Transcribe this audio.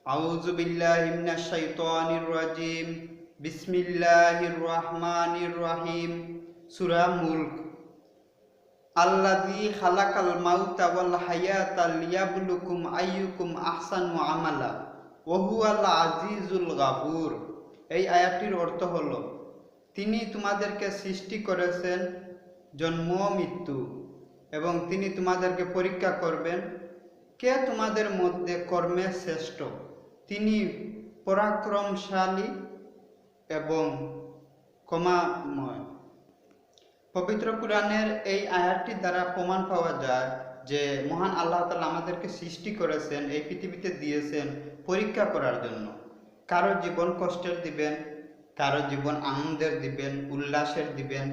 আউযু বিল্লাহি মিনাশ শাইতানির রাজিম। বিসমিল্লাহির রহমানির রহিম। সূরা মুলক। আল্লাযী খালাকাল মাউতা ওয়াল হায়াতা লিয়াবলুকুম আইয়ুকুম আহসানু আমালা ওয়া হুয়াল আজিজুল গাফুর। এই আয়াতটির অর্থ হলো, তিনি তোমাদেরকে সৃষ্টি করেছেন জন্ম মৃত্যু, এবং তিনি তোমাদেরকে পরীক্ষা করবেন কে তোমাদের মধ্যে কর্মে শ্রেষ্ঠ। তিনি পরাক্রমশালী এবং ক্ষমাময়। পবিত্র কুরআনের এই আয়াতটি দ্বারা প্রমাণ পাওয়া যায় যে মহান আল্লাহ তাআলা আমাদেরকে সৃষ্টি করেছেন, এই পৃথিবীতে দিয়েছেন পরীক্ষা করার জন্য। কারো জীবন কষ্টের দিবেন, কারো জীবন আনন্দের দিবেন, উল্লাসের দিবেন,